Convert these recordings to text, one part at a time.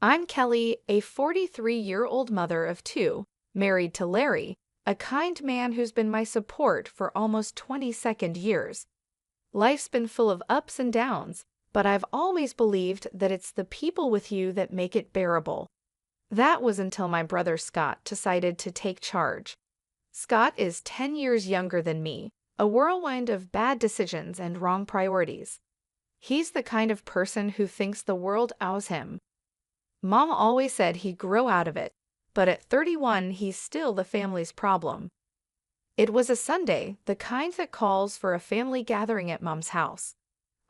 I'm Kelly, a 43-year-old mother of two, married to Larry, a kind man who's been my support for almost 22nd years. Life's been full of ups and downs, but I've always believed that it's the people with you that make it bearable. That was until my brother Scott decided to take charge. Scott is 10 years younger than me, a whirlwind of bad decisions and wrong priorities. He's the kind of person who thinks the world owes him. Mom always said he'd grow out of it, but at 31 he's still the family's problem. It was a Sunday, the kind that calls for a family gathering at Mom's house.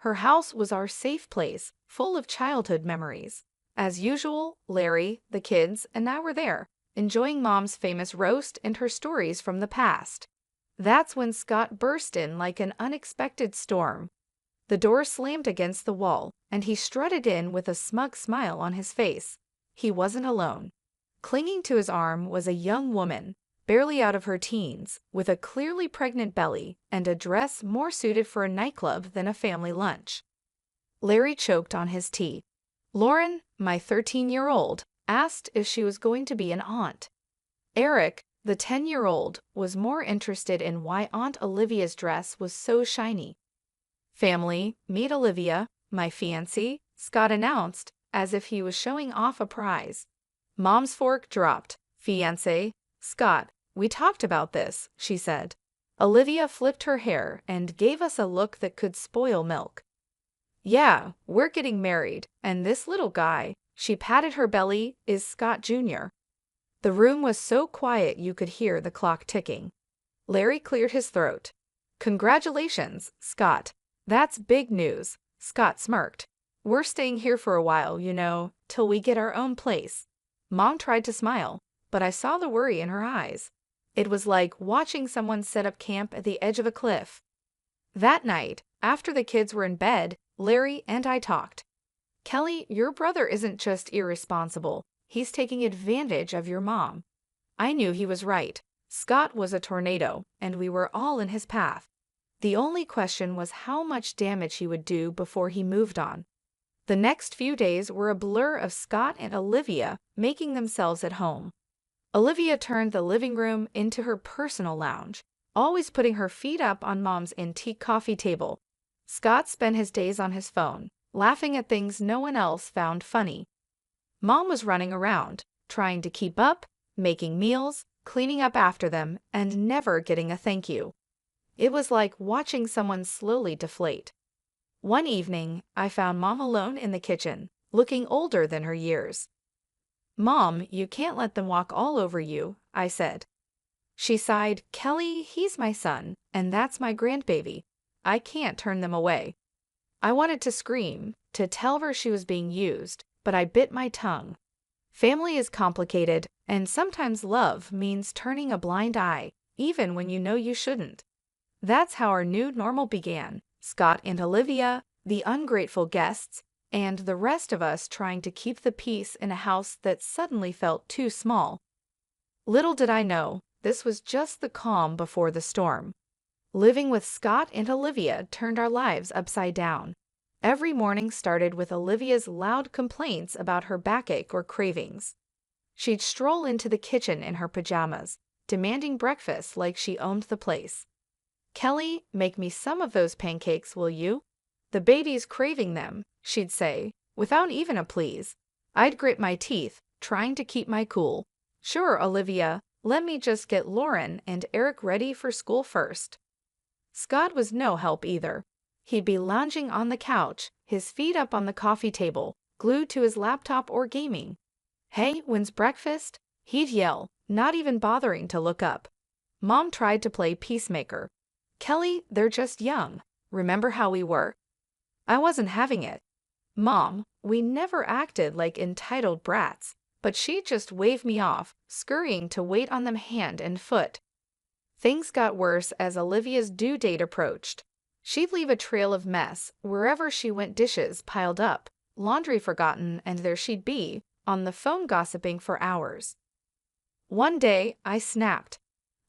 Her house was our safe place, full of childhood memories. As usual, Larry, the kids, and I were there, enjoying Mom's famous roast and her stories from the past. That's when Scott burst in like an unexpected storm. The door slammed against the wall, and he strutted in with a smug smile on his face. He wasn't alone. Clinging to his arm was a young woman, barely out of her teens, with a clearly pregnant belly and a dress more suited for a nightclub than a family lunch. Larry choked on his tea. Lauren, my 13-year-old, asked if she was going to be an aunt. Eric, the 10-year-old, was more interested in why Aunt Olivia's dress was so shiny. Family, meet Olivia, my fiancée, Scott announced, as if he was showing off a prize. Mom's fork dropped. Fiancé, Scott, we talked about this, she said. Olivia flipped her hair and gave us a look that could spoil milk. Yeah, we're getting married, and this little guy, she patted her belly, is Scott Jr. The room was so quiet you could hear the clock ticking. Larry cleared his throat. Congratulations, Scott. That's big news, Scott smirked. We're staying here for a while, till we get our own place. Mom tried to smile, but I saw the worry in her eyes. It was like watching someone set up camp at the edge of a cliff. That night, after the kids were in bed, Larry and I talked. Kelly, your brother isn't just irresponsible. He's taking advantage of your mom. I knew he was right. Scott was a tornado, and we were all in his path. The only question was how much damage he would do before he moved on. The next few days were a blur of Scott and Olivia making themselves at home. Olivia turned the living room into her personal lounge, always putting her feet up on Mom's antique coffee table. Scott spent his days on his phone, laughing at things no one else found funny. Mom was running around, trying to keep up, making meals, cleaning up after them, and never getting a thank you. It was like watching someone slowly deflate. One evening, I found Mom alone in the kitchen, looking older than her years. Mom, you can't let them walk all over you, I said. She sighed, Kelly, he's my son, and that's my grandbaby. I can't turn them away. I wanted to scream, to tell her she was being used, but I bit my tongue. Family is complicated, and sometimes love means turning a blind eye, even when you know you shouldn't. That's how our new normal began, Scott and Olivia, the ungrateful guests, and the rest of us trying to keep the peace in a house that suddenly felt too small. Little did I know, this was just the calm before the storm. Living with Scott and Olivia turned our lives upside down. Every morning started with Olivia's loud complaints about her backache or cravings. She'd stroll into the kitchen in her pajamas, demanding breakfast like she owned the place. Kelly, make me some of those pancakes, will you? The baby's craving them, she'd say, without even a please. I'd grit my teeth, trying to keep my cool. Sure, Olivia, let me just get Lauren and Eric ready for school first. Scott was no help either. He'd be lounging on the couch, his feet up on the coffee table, glued to his laptop or gaming. Hey, when's breakfast? He'd yell, not even bothering to look up. Mom tried to play peacemaker. Kelly, they're just young. Remember how we were? I wasn't having it. Mom, we never acted like entitled brats, but she'd just wave me off, scurrying to wait on them hand and foot. Things got worse as Olivia's due date approached. She'd leave a trail of mess wherever she went, dishes piled up, laundry forgotten, and there she'd be, on the phone gossiping for hours. One day, I snapped.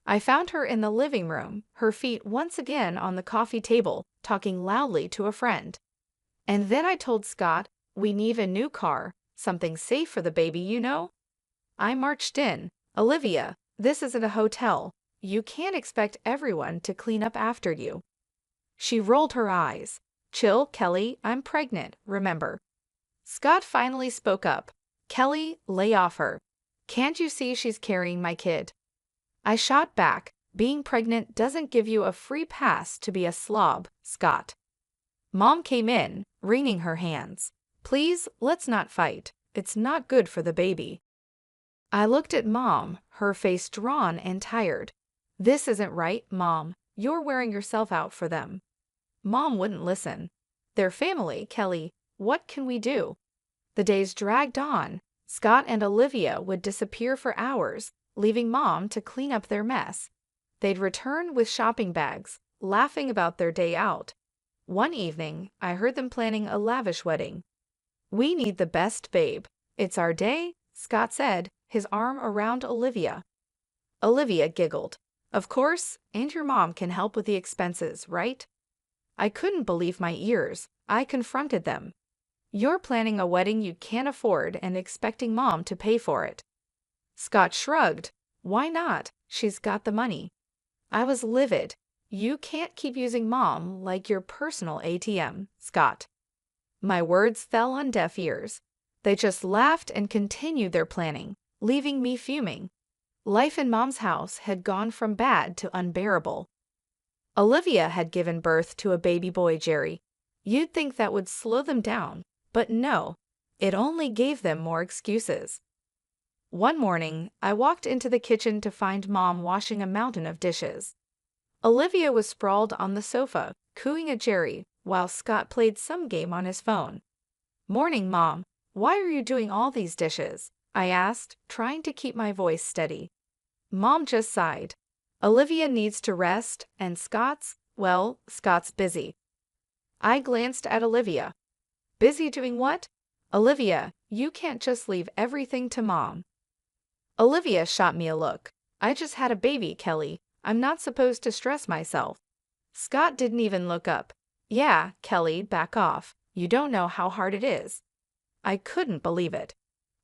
I found her in the living room, her feet once again on the coffee table, talking loudly to a friend. And then I told Scott, we need a new car, Something safe for the baby, you know? I marched in. Olivia, this isn't a hotel. You can't expect everyone to clean up after you. She rolled her eyes. Chill, Kelly, I'm pregnant, remember. Scott finally spoke up. Kelly, lay off her. Can't you see she's carrying my kid? I shot back. Being pregnant doesn't give you a free pass to be a slob, Scott. Mom came in, wringing her hands. Please, let's not fight. It's not good for the baby. I looked at Mom, her face drawn and tired. This isn't right, Mom. You're wearing yourself out for them. Mom wouldn't listen. Their family, Kelly. What can we do? The days dragged on. Scott and Olivia would disappear for hours, leaving Mom to clean up their mess. They'd return with shopping bags, laughing about their day out. One evening, I heard them planning a lavish wedding. We need the best, babe. It's our day, Scott said, his arm around Olivia. Olivia giggled. Of course, and your mom can help with the expenses, right? I couldn't believe my ears. I confronted them. You're planning a wedding you can't afford and expecting Mom to pay for it. Scott shrugged. Why not? She's got the money. I was livid. You can't keep using Mom like your personal ATM, Scott. My words fell on deaf ears. They just laughed and continued their planning, leaving me fuming. Life in Mom's house had gone from bad to unbearable. Olivia had given birth to a baby boy, Jerry. You'd think that would slow them down, but no, it only gave them more excuses. One morning, I walked into the kitchen to find Mom washing a mountain of dishes. Olivia was sprawled on the sofa, cooing at Jerry, while Scott played some game on his phone. Morning, Mom. Why are you doing all these dishes? I asked, trying to keep my voice steady. Mom just sighed. Olivia needs to rest, and Scott's busy. I glanced at Olivia. Busy doing what? Olivia, you can't just leave everything to Mom. Olivia shot me a look. I just had a baby, Kelly. I'm not supposed to stress myself. Scott didn't even look up. Yeah, Kelly, back off. You don't know how hard it is. I couldn't believe it.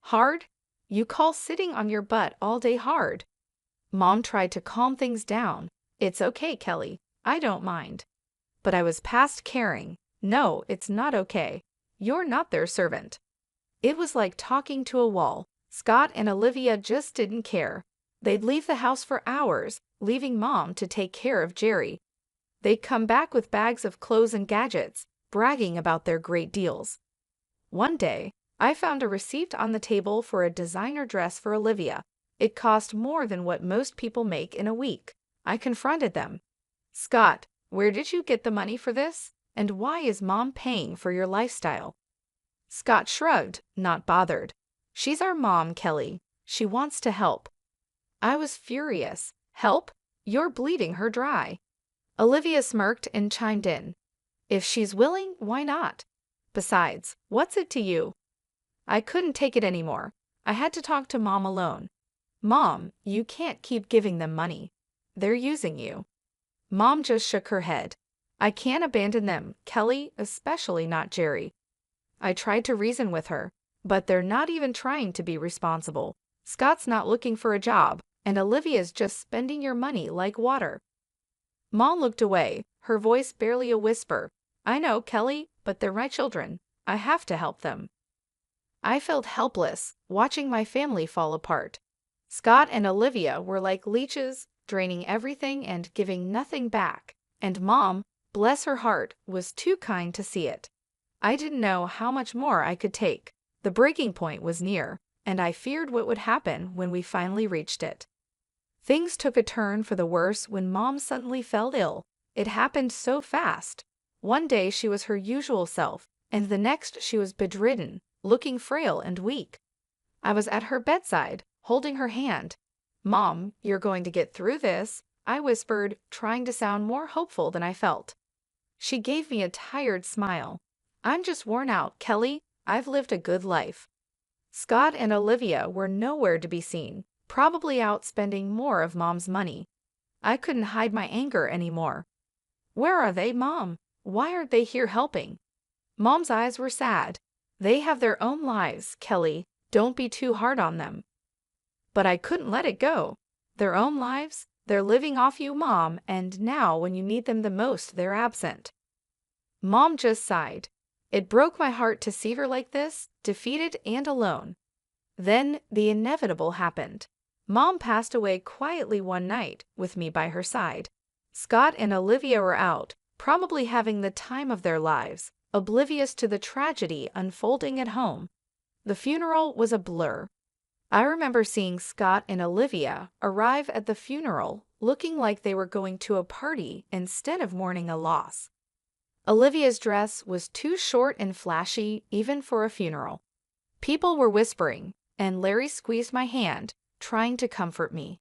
Hard? You call sitting on your butt all day hard? Mom tried to calm things down. It's okay, Kelly. I don't mind. But I was past caring. No, it's not okay. You're not their servant. It was like talking to a wall. Scott and Olivia just didn't care. They'd leave the house for hours, leaving Mom to take care of Jerry. They'd come back with bags of clothes and gadgets, bragging about their great deals. One day, I found a receipt on the table for a designer dress for Olivia. It cost more than what most people make in a week. I confronted them. Scott, where did you get the money for this? And why is Mom paying for your lifestyle? Scott shrugged, not bothered. She's our mom, Kelly. She wants to help. I was furious. Help? You're bleeding her dry. Olivia smirked and chimed in. If she's willing, why not? Besides, what's it to you? I couldn't take it anymore. I had to talk to Mom alone. Mom, you can't keep giving them money. They're using you. Mom just shook her head. I can't abandon them, Kelly, especially not Jerry. I tried to reason with her, but they're not even trying to be responsible. Scott's not looking for a job, and Olivia's just spending your money like water. Mom looked away, her voice barely a whisper. I know, Kelly, but they're my children. I have to help them. I felt helpless, watching my family fall apart. Scott and Olivia were like leeches, draining everything and giving nothing back, and Mom, bless her heart, was too kind to see it. I didn't know how much more I could take. The breaking point was near, and I feared what would happen when we finally reached it. Things took a turn for the worse when Mom suddenly fell ill. It happened so fast. One day she was her usual self, and the next she was bedridden, looking frail and weak. I was at her bedside, holding her hand. Mom, you're going to get through this, I whispered, trying to sound more hopeful than I felt. She gave me a tired smile. I'm just worn out, Kelly. I've lived a good life. Scott and Olivia were nowhere to be seen, probably out spending more of Mom's money. I couldn't hide my anger anymore. Where are they, Mom? Why aren't they here helping? Mom's eyes were sad. They have their own lives, Kelly. Don't be too hard on them. But I couldn't let it go. Their own lives? They're living off you, Mom, and now when you need them the most, they're absent. Mom just sighed. It broke my heart to see her like this, defeated and alone. Then the inevitable happened. Mom passed away quietly one night, with me by her side. Scott and Olivia were out, probably having the time of their lives, oblivious to the tragedy unfolding at home. The funeral was a blur. I remember seeing Scott and Olivia arrive at the funeral, looking like they were going to a party instead of mourning a loss. Olivia's dress was too short and flashy even for a funeral. People were whispering, and Larry squeezed my hand, trying to comfort me.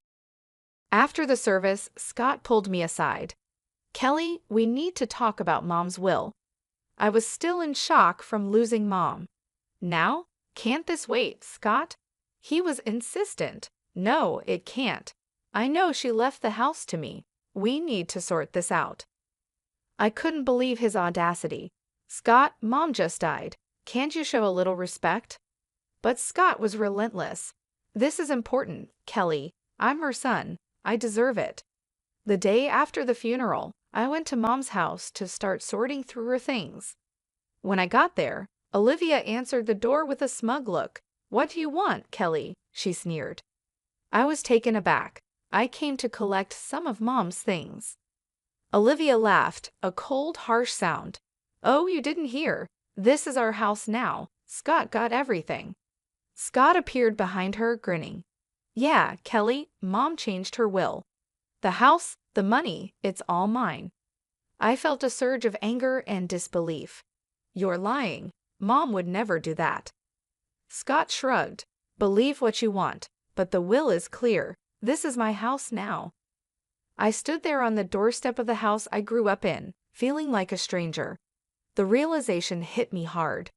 After the service, Scott pulled me aside. Kelly, we need to talk about Mom's will. I was still in shock from losing Mom. Now? Can't this wait, Scott? He was insistent. No, it can't. I know she left the house to me. We need to sort this out. I couldn't believe his audacity. Scott, Mom just died. Can't you show a little respect? But Scott was relentless. This is important, Kelly. I'm her son. I deserve it. The day after the funeral, I went to Mom's house to start sorting through her things. When I got there, Olivia answered the door with a smug look. What do you want, Kelly? She sneered. I was taken aback. I came to collect some of Mom's things. Olivia laughed, a cold, harsh sound. Oh, you didn't hear. This is our house now. Scott got everything. Scott appeared behind her, grinning. Yeah, Kelly, Mom changed her will. The house, the money, it's all mine. I felt a surge of anger and disbelief. You're lying. Mom would never do that. Scott shrugged. Believe what you want, but the will is clear. This is my house now. I stood there on the doorstep of the house I grew up in, feeling like a stranger. The realization hit me hard.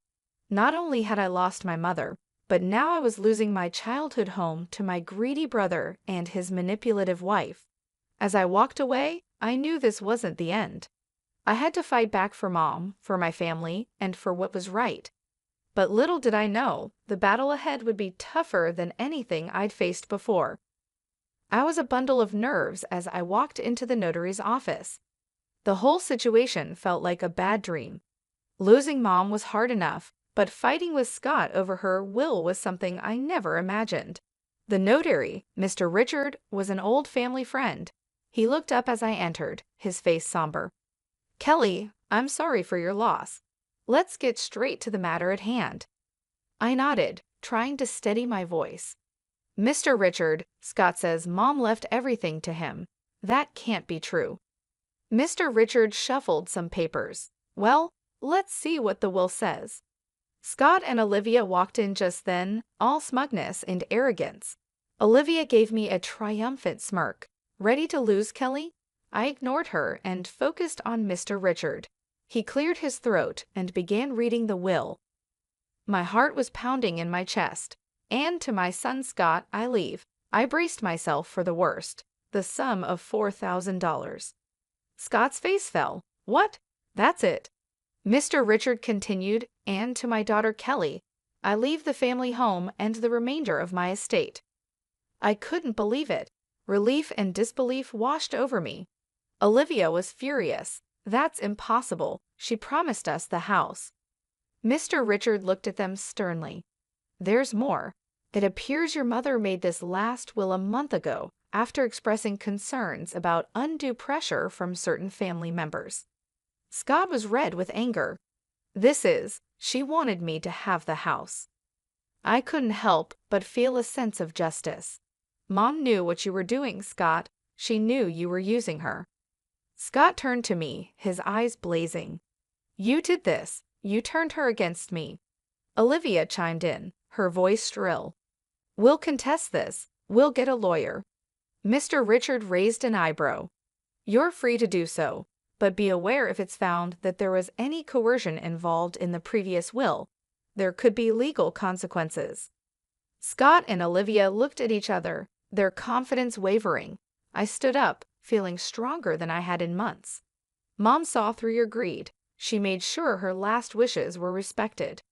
Not only had I lost my mother, but now I was losing my childhood home to my greedy brother and his manipulative wife. As I walked away, I knew this wasn't the end. I had to fight back for Mom, for my family, and for what was right. But little did I know, the battle ahead would be tougher than anything I'd faced before. I was a bundle of nerves as I walked into the notary's office. The whole situation felt like a bad dream. Losing Mom was hard enough, but fighting with Scott over her will was something I never imagined. The notary, Mr. Richard, was an old family friend. He looked up as I entered, his face somber. Kelly, I'm sorry for your loss. Let's get straight to the matter at hand. I nodded, trying to steady my voice. Mr. Richard, Scott says Mom left everything to him. That can't be true. Mr. Richard shuffled some papers. Well, let's see what the will says. Scott and Olivia walked in just then, all smugness and arrogance. Olivia gave me a triumphant smirk. Ready to lose, Kelly? I ignored her and focused on Mr. Richard. He cleared his throat and began reading the will. My heart was pounding in my chest. And to my son Scott I leave. I braced myself for the worst, the sum of $4,000. Scott's face fell. What? That's it. Mr. Richard continued, and to my daughter Kelly, I leave the family home and the remainder of my estate. I couldn't believe it. Relief and disbelief washed over me. Olivia was furious. That's impossible. She promised us the house. Mr. Richard looked at them sternly. There's more. It appears your mother made this last will a month ago after expressing concerns about undue pressure from certain family members. Scott was red with anger. She wanted me to have the house. I couldn't help but feel a sense of justice. Mom knew what you were doing, Scott. She knew you were using her. Scott turned to me, his eyes blazing. You did this. You turned her against me. Olivia chimed in, her voice shrill. We'll contest this. We'll get a lawyer. Mr. Richard raised an eyebrow. You're free to do so, but be aware if it's found that there was any coercion involved in the previous will. There could be legal consequences. Scott and Olivia looked at each other, their confidence wavering. I stood up, feeling stronger than I had in months. Mom saw through your greed. She made sure her last wishes were respected.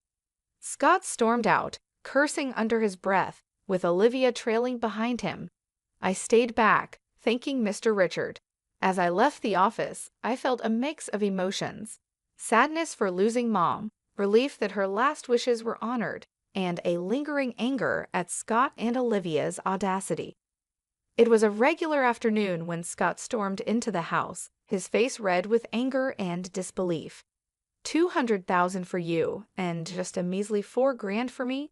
Scott stormed out, cursing under his breath, with Olivia trailing behind him. I stayed back, thanking Mr. Richard. As I left the office, I felt a mix of emotions. Sadness for losing Mom, relief that her last wishes were honored, and a lingering anger at Scott and Olivia's audacity. It was a regular afternoon when Scott stormed into the house, his face red with anger and disbelief. 200,000 for you, and just a measly 4 grand for me?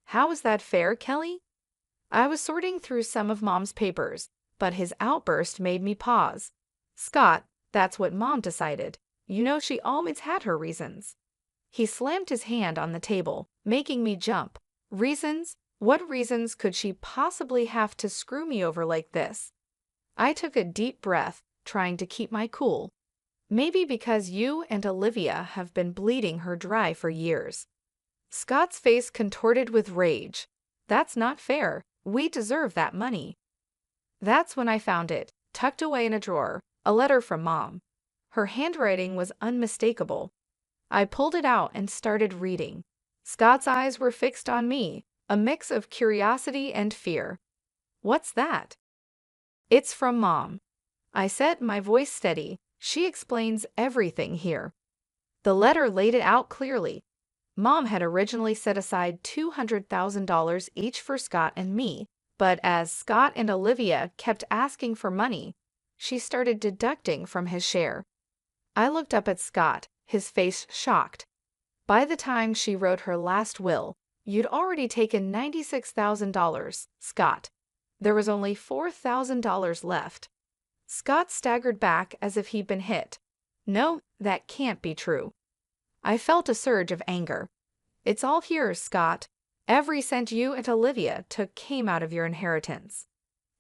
How is that fair, Kelly? I was sorting through some of Mom's papers, but his outburst made me pause. Scott, that's what Mom decided. You know she always had her reasons. He slammed his hand on the table, making me jump. Reasons? What reasons could she possibly have to screw me over like this? I took a deep breath, trying to keep my cool. Maybe because you and Olivia have been bleeding her dry for years. Scott's face contorted with rage. That's not fair. We deserve that money. That's when I found it, tucked away in a drawer, a letter from Mom. Her handwriting was unmistakable. I pulled it out and started reading. Scott's eyes were fixed on me, a mix of curiosity and fear. What's that? It's from Mom. I said, my voice steady. She explains everything here. The letter laid it out clearly. Mom had originally set aside $200,000 each for Scott and me, but as Scott and Olivia kept asking for money, she started deducting from his share. I looked up at Scott, his face shocked. By the time she wrote her last will, you'd already taken $96,000, Scott. There was only $4,000 left. Scott staggered back as if he'd been hit. No, that can't be true. I felt a surge of anger. It's all here, Scott. Every cent you and Olivia took came out of your inheritance.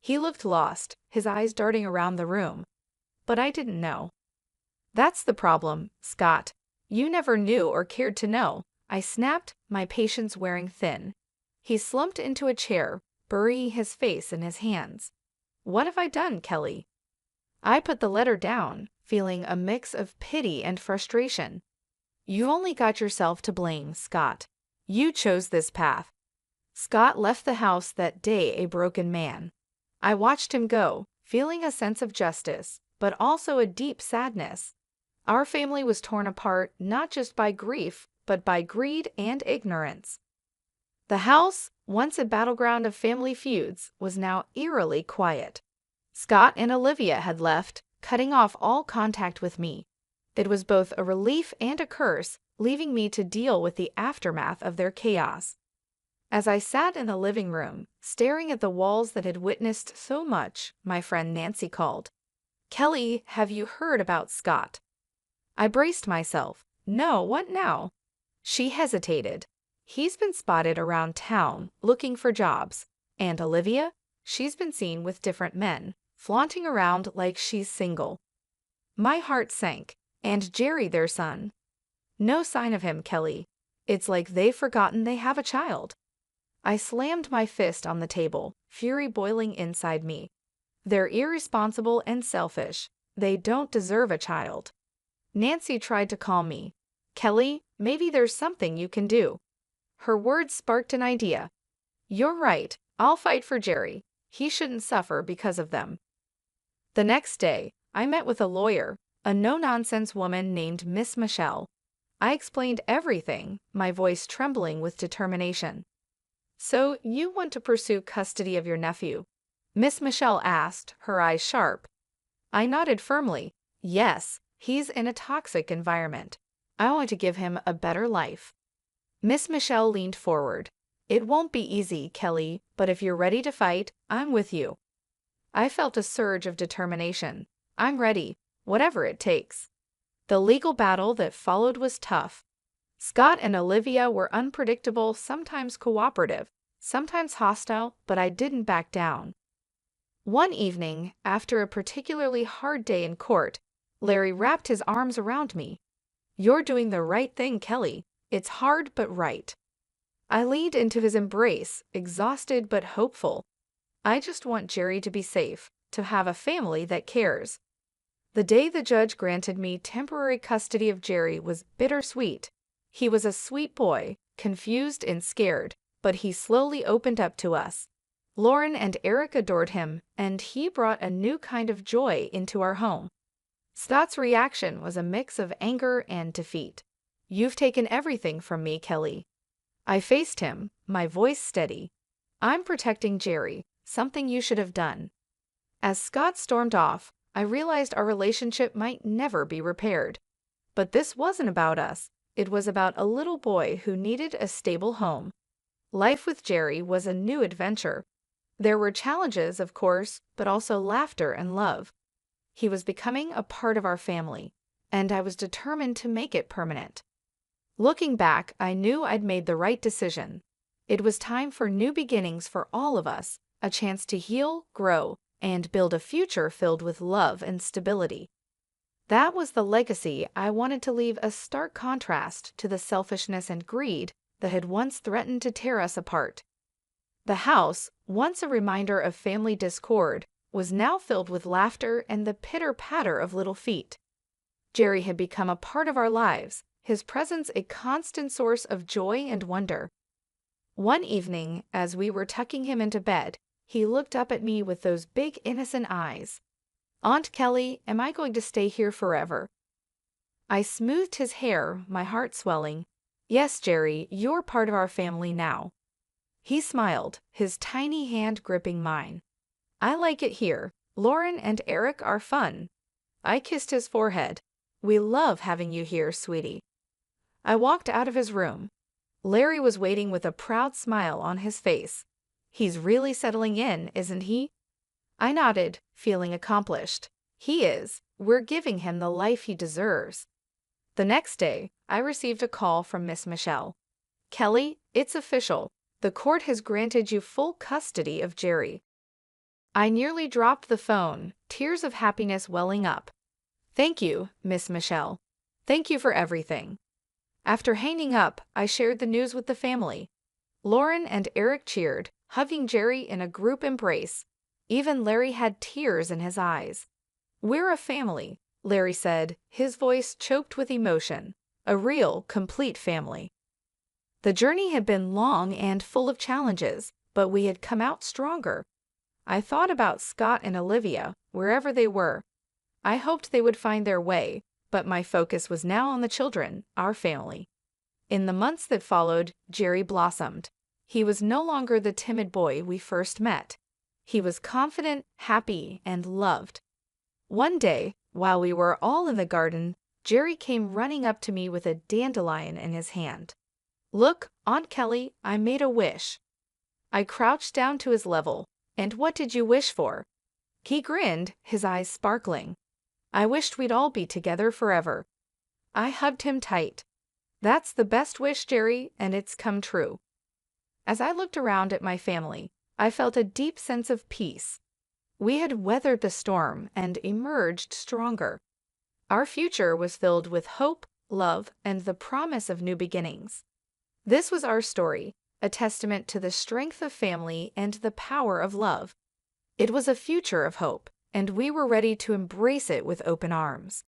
He looked lost, his eyes darting around the room. But I didn't know. That's the problem, Scott. You never knew or cared to know. I snapped, my patience wearing thin. He slumped into a chair, burying his face in his hands. What have I done, Kelly? I put the letter down, feeling a mix of pity and frustration. You only got yourself to blame, Scott. You chose this path. Scott left the house that day a broken man. I watched him go, feeling a sense of justice, but also a deep sadness. Our family was torn apart not just by grief, but by greed and ignorance. The house, once a battleground of family feuds, was now eerily quiet. Scott and Olivia had left, cutting off all contact with me. It was both a relief and a curse, leaving me to deal with the aftermath of their chaos. As I sat in the living room, staring at the walls that had witnessed so much, my friend Nancy called. Kelly, have you heard about Scott? I braced myself. No, what now? She hesitated. He's been spotted around town, looking for jobs. And Olivia? She's been seen with different men, flaunting around like she's single. My heart sank. And Jerry, their son. No sign of him, Kelly. It's like they've forgotten they have a child. I slammed my fist on the table, fury boiling inside me. They're irresponsible and selfish. They don't deserve a child. Nancy tried to calm me. Kelly, maybe there's something you can do. Her words sparked an idea. You're right. I'll fight for Jerry. He shouldn't suffer because of them. The next day, I met with a lawyer, a no-nonsense woman named Miss Michelle. I explained everything, my voice trembling with determination. So, you want to pursue custody of your nephew? Miss Michelle asked, her eyes sharp. I nodded firmly. Yes, he's in a toxic environment. I want to give him a better life. Miss Michelle leaned forward. It won't be easy, Kelly, but if you're ready to fight, I'm with you. I felt a surge of determination. I'm ready, whatever it takes. The legal battle that followed was tough. Scott and Olivia were unpredictable, sometimes cooperative, sometimes hostile, but I didn't back down. One evening, after a particularly hard day in court, Larry wrapped his arms around me. You're doing the right thing, Kelly. It's hard but right. I leaned into his embrace, exhausted but hopeful. I just want Jerry to be safe, to have a family that cares. The day the judge granted me temporary custody of Jerry was bittersweet. He was a sweet boy, confused and scared, but he slowly opened up to us. Lauren and Eric adored him, and he brought a new kind of joy into our home. Scott's reaction was a mix of anger and defeat. "You've taken everything from me, Kelly." I faced him, my voice steady. "I'm protecting Jerry, something you should have done." As Scott stormed off, I realized our relationship might never be repaired. But this wasn't about us. It was about a little boy who needed a stable home. Life with Jerry was a new adventure. There were challenges, of course, but also laughter and love. He was becoming a part of our family, and I was determined to make it permanent. Looking back, I knew I'd made the right decision. It was time for new beginnings for all of us, a chance to heal, grow, and build a future filled with love and stability. That was the legacy I wanted to leave, a stark contrast to the selfishness and greed that had once threatened to tear us apart. The house, once a reminder of family discord, was now filled with laughter and the pitter-patter of little feet. Jerry had become a part of our lives, his presence a constant source of joy and wonder. One evening, as we were tucking him into bed, he looked up at me with those big innocent eyes. "Aunt Kelly, am I going to stay here forever?" I smoothed his hair, my heart swelling. "Yes, Jerry, you're part of our family now." He smiled, his tiny hand gripping mine. "I like it here. Lauren and Eric are fun." I kissed his forehead. "We love having you here, sweetie." I walked out of his room. Larry was waiting with a proud smile on his face. "He's really settling in, isn't he?" I nodded, feeling accomplished. "He is. We're giving him the life he deserves." The next day, I received a call from Miss Michelle. "Kelly, it's official. The court has granted you full custody of Jerry." I nearly dropped the phone, tears of happiness welling up. "Thank you, Miss Michelle. Thank you for everything." After hanging up, I shared the news with the family. Lauren and Eric cheered, hugging Jerry in a group embrace. Even Larry had tears in his eyes. "We're a family," Larry said, his voice choked with emotion. "A real, complete family." The journey had been long and full of challenges, but we had come out stronger. I thought about Scott and Olivia, wherever they were. I hoped they would find their way, but my focus was now on the children, our family. In the months that followed, Jerry blossomed. He was no longer the timid boy we first met. He was confident, happy, and loved. One day, while we were all in the garden, Jerry came running up to me with a dandelion in his hand. "Look, Aunt Kelly, I made a wish." I crouched down to his level. "And what did you wish for?" He grinned, his eyes sparkling. "I wished we'd all be together forever." I hugged him tight. "That's the best wish, Jerry, and it's come true." As I looked around at my family, I felt a deep sense of peace. We had weathered the storm and emerged stronger. Our future was filled with hope, love, and the promise of new beginnings. This was our story, a testament to the strength of family and the power of love. It was a future of hope, and we were ready to embrace it with open arms.